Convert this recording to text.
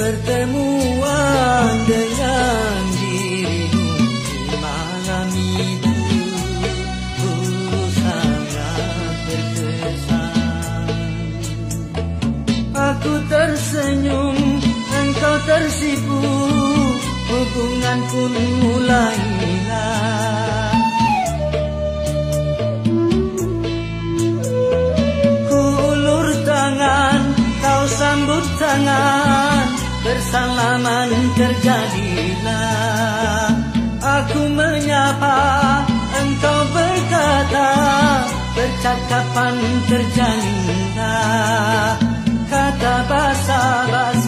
pertemuan dengan dirimu di malam itu sangat berkesan. Aku tersenyum, engkau tersipu, hubungan pun mulai hilang. Ku ulur tangan, kau sambut tangan, bersalaman terjadilah. Aku menyapa, engkau berkata, percakapan terjalinlah. Kata basa-basi